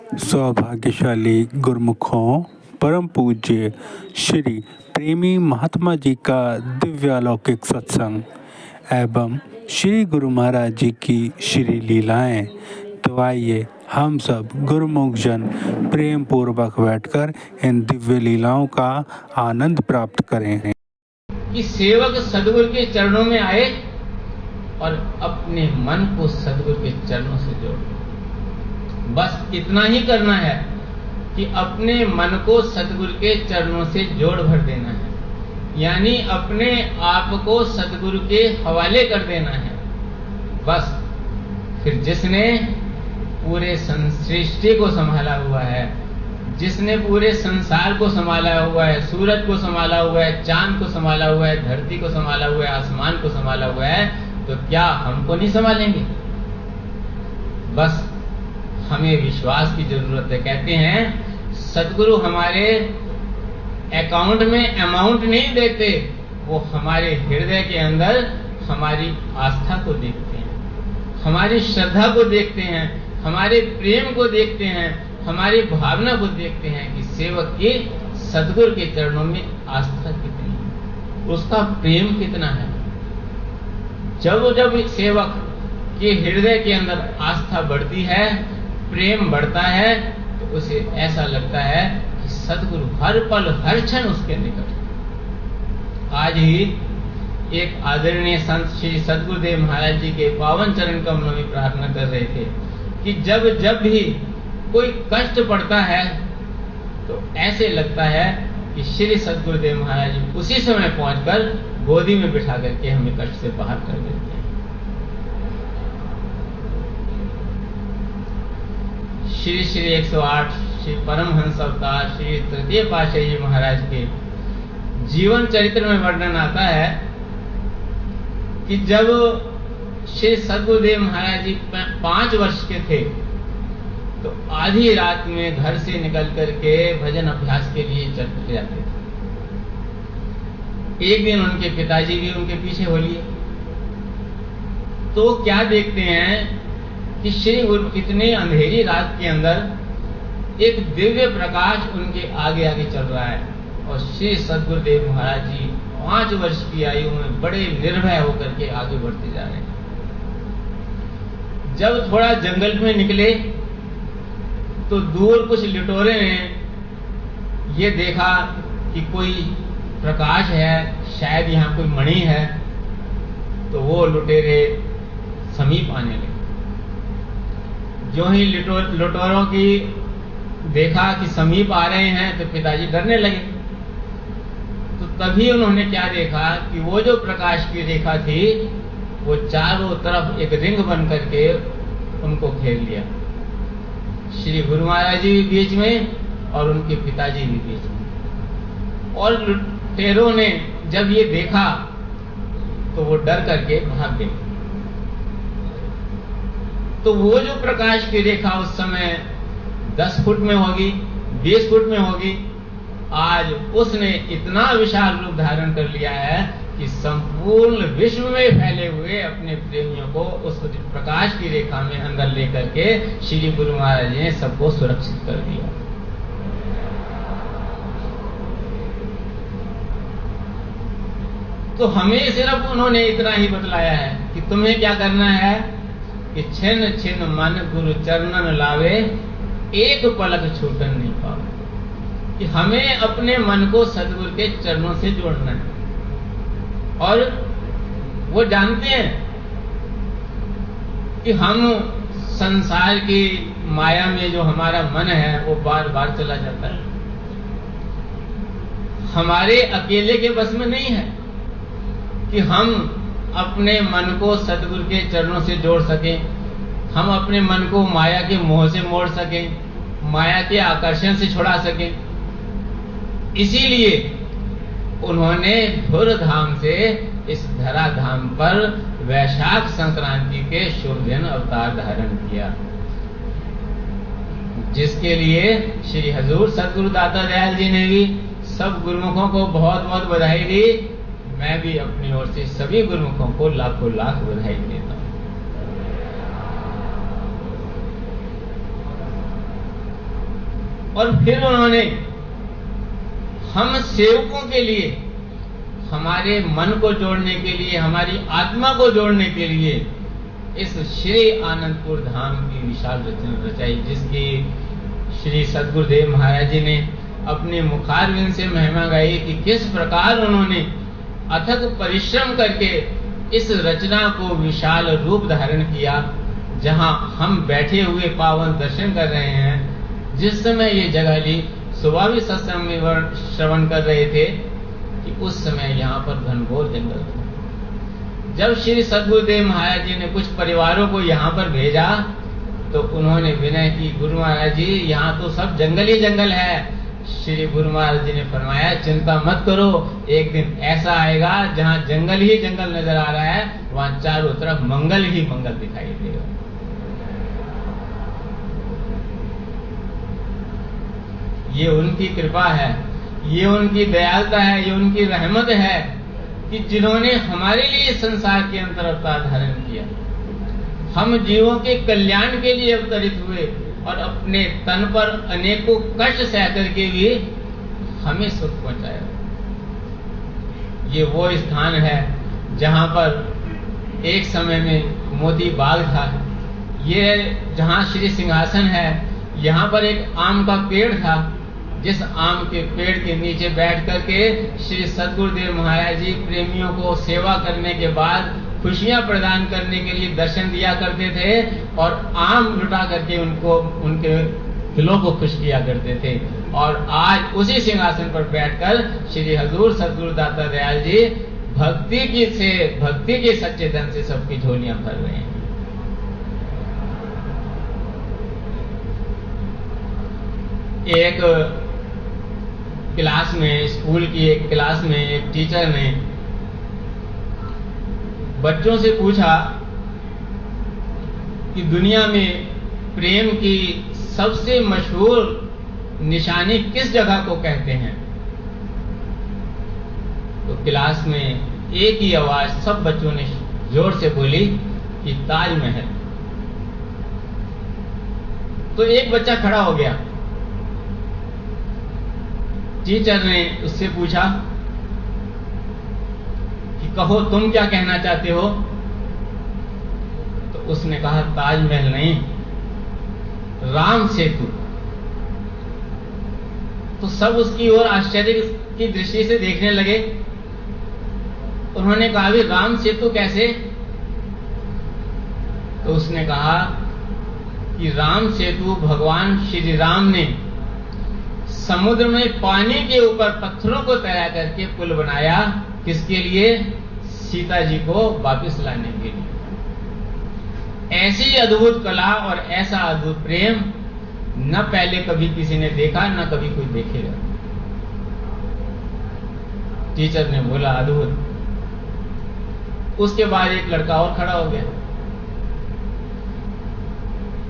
सौभाग्यशाली गुरुमुखों, परम पूज्य श्री प्रेमी महात्मा जी का दिव्यालौकिक सत्संग एवं श्री गुरु महाराज जी की श्री लीलाएं। तो आइए हम सब गुरुमुख जन प्रेम पूर्वक बैठकर इन दिव्य लीलाओं का आनंद प्राप्त करें। कि सेवक सदगुरु के चरणों में आए और अपने मन को सदगुरु के चरणों से जोड़े। बस इतना ही करना है कि अपने मन को सदगुरु के चरणों से जोड़ भर देना है, यानी अपने आप को सदगुरु के हवाले कर देना है। बस फिर जिसने पूरे सृष्टि को संभाला हुआ है, जिसने पूरे संसार को संभाला हुआ है, सूरज को संभाला हुआ है, चांद को संभाला हुआ है, धरती को संभाला हुआ है, आसमान को संभाला हुआ है, तो क्या हमको नहीं संभालेंगे? बस हमें विश्वास की जरूरत है। कहते हैं सदगुरु हमारे अकाउंट में अमाउंट नहीं देते, वो हमारे हृदय के अंदर हमारी आस्था को देखते हैं, हमारी श्रद्धा को देखते हैं, हमारे प्रेम को देखते हैं, हमारी भावना को देखते हैं कि सेवक की सदगुरु के चरणों में आस्था कितनी है, उसका प्रेम कितना है। जब जब सेवक के हृदय के अंदर आस्था बढ़ती है, प्रेम बढ़ता है, तो उसे ऐसा लगता है कि सदगुरु हर पल हर क्षण उसके निकट। आज ही एक आदरणीय संत श्री सदगुरुदेव महाराज जी के पावन चरण कमलों में प्रार्थना कर रहे थे कि जब जब भी कोई कष्ट पड़ता है तो ऐसे लगता है कि श्री सदगुरुदेव महाराज जी उसी समय पहुंचकर गोदी में बिठा करके हमें कष्ट से बाहर कर देते हैं। श्री श्री 108 श्री परमहंस अवतार श्री तृतीय पातशाही जी महाराज के जीवन चरित्र में वर्णन आता है कि जब श्री सदगुरुदेव महाराज जी 5 वर्ष के थे तो आधी रात में घर से निकल करके भजन अभ्यास के लिए चल जाते थे। एक दिन उनके पिताजी भी उनके पीछे हो लिए, तो क्या देखते हैं कि श्री गुरु इतने अंधेरी रात के अंदर एक दिव्य प्रकाश उनके आगे आगे चल रहा है और श्री सदगुरुदेव महाराज जी 5 वर्ष की आयु में बड़े निर्भय होकर के आगे बढ़ते जा रहे हैं। जब थोड़ा जंगल में निकले तो दूर कुछ लिटोरे ने ये देखा कि कोई प्रकाश है, शायद यहाँ कोई मणि है, तो वो लुटेरे समीप आने लगे। जो ही लुटेरों की देखा कि समीप आ रहे हैं तो पिताजी डरने लगे। तो तभी उन्होंने क्या देखा कि वो जो प्रकाश की रेखा थी वो चारों तरफ एक रिंग बन करके उनको घेर लिया। श्री गुरु महाराज जी भी बीच में और उनके पिताजी भी बीच में। और लुटेरों ने जब ये देखा तो वो डर करके भाग गए। तो वो जो प्रकाश की रेखा उस समय 10 फुट में होगी, 20 फुट में होगी, आज उसने इतना विशाल रूप धारण कर लिया है कि संपूर्ण विश्व में फैले हुए अपने प्रेमियों को उस प्रकाश की रेखा में अंदर लेकर के श्री गुरु महाराज जी ने सबको सुरक्षित कर दिया। तो हमें सिर्फ उन्होंने इतना ही बतलाया है कि तुम्हें क्या करना है कि छिन छिन मन गुरु चरणन लावे, एक पलक छूटन नहीं पावे। कि हमें अपने मन को सदगुरु के चरणों से जोड़ना है। और वो जानते हैं कि हम संसार की माया में जो हमारा मन है वो बार बार चला जाता है, हमारे अकेले के बस में नहीं है कि हम अपने मन को सदगुरु के चरणों से जोड़ सकें, हम अपने मन को माया के मोह से मोड़ सकें, माया के आकर्षण से छुड़ा सकें। इसीलिए उन्होंने धुर धाम से इस धरा धाम पर वैशाख संक्रांति के शुभ दिन अवतार धारण किया, जिसके लिए श्री हजूर सदगुरु दाता दयाल जी ने भी सब गुरुमुखों को बहुत बहुत बधाई दी। मैं भी अपनी ओर से सभी गुरुमुखों को लाखों लाख बधाई देता हूं। और फिर उन्होंने हम सेवकों के लिए, हमारे मन को जोड़ने के लिए, हमारी आत्मा को जोड़ने के लिए इस श्री आनंदपुर धाम की विशाल रचना रचाई, जिसकी श्री सद्गुरुदेव महाराज जी ने अपने मुखारविंद से महिमा गाई कि किस प्रकार उन्होंने अथक परिश्रम करके इस रचना को विशाल रूप धारण किया। जहां हम बैठे हुए पावन दर्शन कर रहे हैं, जिस समय ये जगह ली, सुबह भी सत्संग में श्रवण कर रहे थे कि उस समय यहाँ पर घनघोर जंगल था। जब श्री सद्गुरुदेव महाराज जी ने कुछ परिवारों को यहाँ पर भेजा तो उन्होंने विनय की, गुरु महाराज जी यहाँ तो सब जंगल ही जंगल है। श्री गुरु महाराज जी ने फरमाया, चिंता मत करो, एक दिन ऐसा आएगा जहाँ जंगल ही जंगल नजर आ रहा है, वहाँ चारों तरफ मंगल ही मंगल दिखाई देगा। ये उनकी कृपा है, ये उनकी दयालुता है, ये उनकी रहमत है कि जिन्होंने हमारे लिए संसार के अंतर अवतार धारण किया। हम जीवों के कल्याण के लिए अवतरित हुए और अपने तन पर अनेकों कष्ट सह करके भी हमें सुख पहुंचाया। ये वो स्थान है जहां पर एक समय में मोती बाग था। ये जहां श्री सिंहासन है, यहाँ पर एक आम का पेड़ था, जिस आम के पेड़ के नीचे बैठ करके श्री सद्गुरुदेव महाराज जी प्रेमियों को सेवा करने के बाद खुशियां प्रदान करने के लिए दर्शन दिया करते थे और आम लुटा करके उनको, उनके दिलों को खुश किया करते थे। और आज उसी सिंहासन पर बैठकर श्री हजूर सद्गुरु दाता दयाल जी भक्ति के सच्चे धन से सबकी झोलियां भर रहे हैं। एक क्लास में, स्कूल की एक क्लास में एक टीचर ने बच्चों से पूछा कि दुनिया में प्रेम की सबसे मशहूर निशानी किस जगह को कहते हैं। तो क्लास में एक ही आवाज सब बच्चों ने जोर से बोली कि ताजमहल। तो एक बच्चा खड़ा हो गया। टीचर ने उससे पूछा कि कहो तुम क्या कहना चाहते हो। तो उसने कहा ताजमहल नहीं, राम सेतु। तो सब उसकी ओर आश्चर्य की दृष्टि से देखने लगे। उन्होंने कहा भी राम सेतु कैसे। तो उसने कहा कि राम सेतु भगवान श्री राम ने समुद्र में पानी के ऊपर पत्थरों को तैरा करके पुल बनाया। किसके लिए? सीता जी को वापस लाने के लिए। ऐसी अद्भुत कला और ऐसा अद्भुत प्रेम न पहले कभी किसी ने देखा, न कभी कोई देखेगा। टीचर ने बोला अद्भुत। उसके बाद एक लड़का और खड़ा हो गया।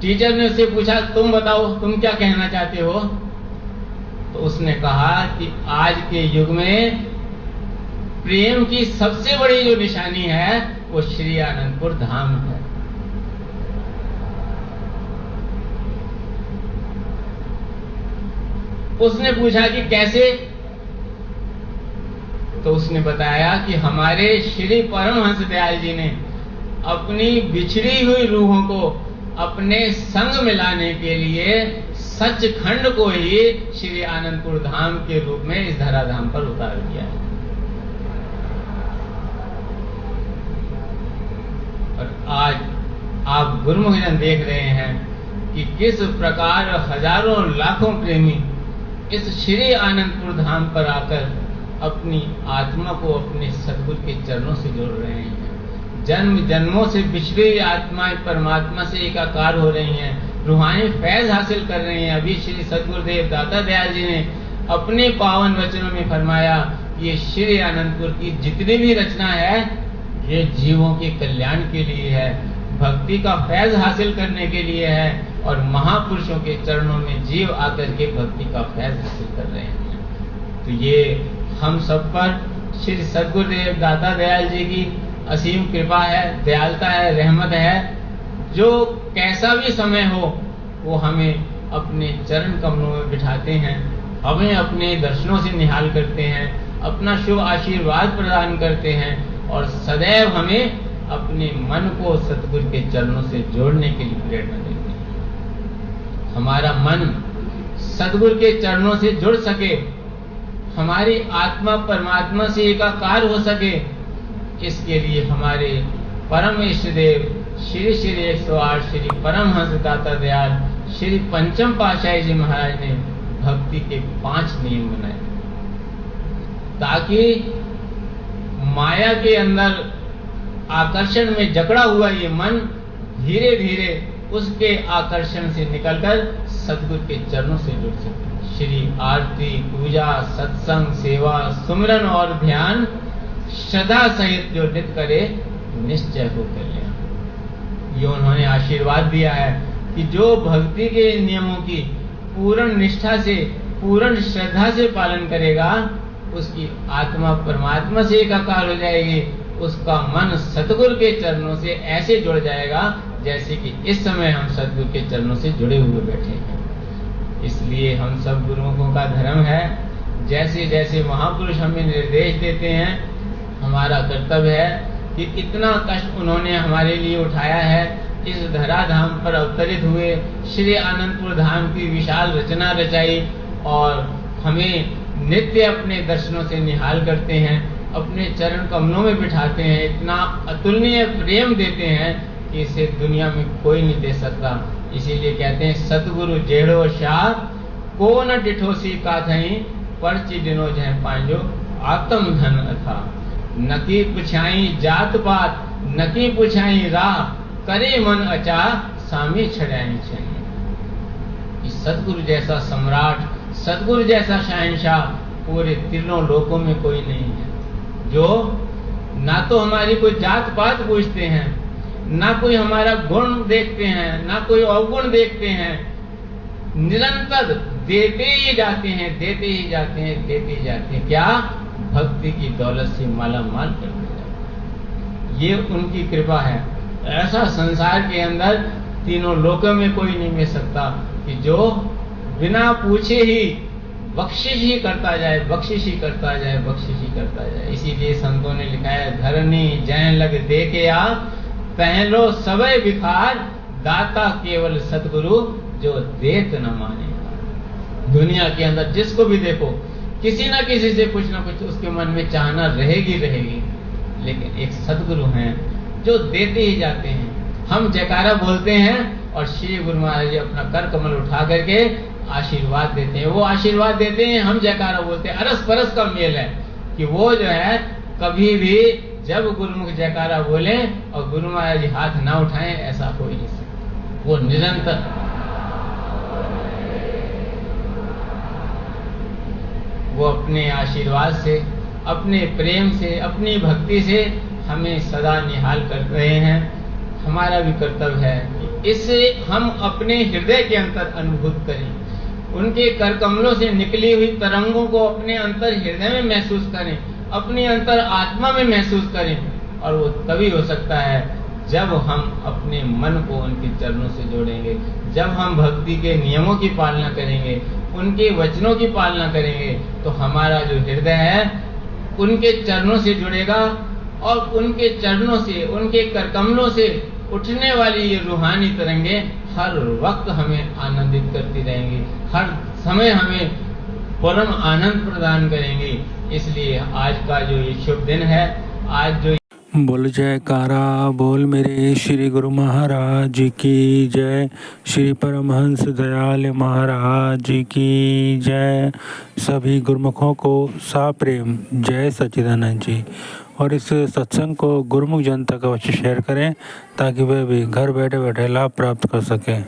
टीचर ने उससे पूछा तुम बताओ तुम क्या कहना चाहते हो। तो उसने कहा कि आज के युग में प्रेम की सबसे बड़ी जो निशानी है वो श्री आनंदपुर धाम है। उसने पूछा कि कैसे। तो उसने बताया कि हमारे श्री परमहंस दयाल जी ने अपनी बिछड़ी हुई रूहों को अपने संग में लाने के लिए सचखंड को ही श्री आनंदपुर धाम के रूप में इस धराधाम पर उतार दिया है। और आज आप गुरुमुखजन देख रहे हैं कि किस प्रकार हजारों लाखों प्रेमी इस श्री आनंदपुर धाम पर आकर अपनी आत्मा को अपने सद्गुरु के चरणों से जोड़ रहे हैं। जन्म जन्मों से बिछड़ी आत्माएं परमात्मा से एकाकार हो रही हैं, रूहानी फैज हासिल कर रही हैं। अभी श्री सद्गुरुदेव दाता दयाल जी ने अपने पावन वचनों में फरमाया ये श्री आनंदपुर की जितनी भी रचना है ये जीवों के कल्याण के लिए है, भक्ति का फैज हासिल करने के लिए है और महापुरुषों के चरणों में जीव आकर के भक्ति का फैज हासिल कर रहे हैं। तो ये हम सब पर श्री सद्गुरुदेव दाता दयाल जी की असीम कृपा है, दयालुता है, रहमत है। जो कैसा भी समय हो वो हमें अपने चरण कमलों में बिठाते हैं, हमें अपने दर्शनों से निहाल करते हैं, अपना शुभ आशीर्वाद प्रदान करते हैं और सदैव हमें अपने मन को सतगुरु के चरणों से जोड़ने के लिए प्रेरणा देते हैं। हमारा मन सतगुरु के चरणों से जुड़ सके, हमारी आत्मा परमात्मा से एकाकार हो सके, इसके लिए हमारे परम इष्ट देव श्री श्री 108 श्री परमहंस दाता दयाल श्री पंचम पातशाही जी महाराज ने भक्ति के 5 नियम बनाए, ताकि माया के अंदर आकर्षण में जकड़ा हुआ ये मन धीरे धीरे उसके आकर्षण से निकलकर सतगुरु के चरणों से जुड़ सके। श्री आरती, पूजा, सत्संग, सेवा, सुमिरन और ध्यान श्रद्धा सहित जो नित्य करे निश्चय हो कल्याण। ये उन्होंने आशीर्वाद दिया है कि जो भक्ति के नियमों की पूर्ण निष्ठा से, पूर्ण श्रद्धा से पालन करेगा, उसकी आत्मा परमात्मा से एकाकार हो जाएगी, उसका मन सतगुरु के चरणों से ऐसे जुड़ जाएगा जैसे कि इस समय हम सतगुरु के चरणों से जुड़े हुए बैठे हैं। इसलिए हम सब गुरुओं का धर्म है, जैसे जैसे महापुरुष हमें निर्देश देते हैं, हमारा कर्तव्य है कि इतना कष्ट उन्होंने हमारे लिए उठाया है, इस धराधाम पर अवतरित हुए, श्री आनंदपुर धाम की विशाल रचना रचाई और हमें नित्य अपने दर्शनों से निहाल करते हैं, अपने चरण कमलों में बिठाते हैं, इतना अतुलनीय प्रेम देते हैं कि इसे दुनिया में कोई नहीं दे सकता। इसीलिए कहते हैं सतगुरु जेड़ो शाह को न डिठोसी का थई पर्ची दिनो जह पांजो आत्म धन अथा। नकी पुछाई जात पात नकी पुछाई राह करे मन अचा सामी छड़ाई चाहिए। सतगुरु जैसा सम्राट, सतगुरु जैसा शहंशाह पूरे तीनों लोकों में कोई नहीं है, जो ना तो हमारी कोई जात पात पूछते हैं, ना कोई हमारा गुण देखते हैं, ना कोई अवगुण देखते हैं, निरंतर देते ही जाते हैं, देते ही जाते हैं, देते ही जाते हैं। क्या? भक्ति की दौलत से माला माल करते जाते हैं। ये उनकी कृपा है। ऐसा संसार के अंदर तीनों लोकों में कोई नहीं मिल सकता कि जो बिना पूछे ही बख्शिश ही करता जाए, बख्शिश ही करता जाए, बख्शिश ही करता जाए। इसीलिए संतों ने लिखा है, धरनी जैन लग दे के आ पहलो सबे भिखार दाता केवल सतगुरु जो देत न माने। दुनिया के अंदर जिसको भी देखो, किसी ना किसी से कुछ ना कुछ उसके मन में चाहना रहेगी रहेगी, लेकिन एक सतगुरु हैं जो देते ही जाते हैं। हम जयकारा बोलते हैं और श्री गुरु महाराज जी अपना कर कमल उठा करके आशीर्वाद देते हैं। वो आशीर्वाद देते हैं, हम जयकारा बोलते हैं। अरस परस का मेल है कि वो जो है कभी भी जब गुरुमुख जयकारा बोले और गुरु महाराज जी हाथ ना उठाएं, ऐसा हो ही नहीं सकता। वो निरंतर वो अपने आशीर्वाद से, अपने प्रेम से, अपनी भक्ति से हमें सदा निहाल कर रहे हैं। हमारा भी कर्तव्य है कि इसे हम अपने हृदय के अंतर अनुभूत करें, उनके कर कमलों से निकली हुई तरंगों को अपने अंतर हृदय में महसूस करें, अपनी अंतर आत्मा में महसूस करें। और वो तभी हो सकता है जब हम अपने मन को उनके चरणों से जोड़ेंगे, जब हम भक्ति के नियमों की पालना करेंगे, उनके वचनों की पालना करेंगे, तो हमारा जो हृदय है उनके चरणों से जुड़ेगा और उनके चरणों से, उनके करकमलों से उठने वाली ये रूहानी तरंगे हर वक्त हमें आनंदित करती रहेंगी, हर समय हमें परम आनंद प्रदान करेंगी। इसलिए आज का जो ये शुभ दिन है, आज जो बोल जयकारा बोल मेरे श्री गुरु महाराज की जय, श्री परमहंस दयाल महाराज की जय। सभी गुरुमुखों को साप्रेम जय सच्चिदानंद जी। और इस सत्संग को गुरुमुख जनता का अवश्य शेयर करें ताकि वे भी घर बैठे बैठे लाभ प्राप्त कर सकें।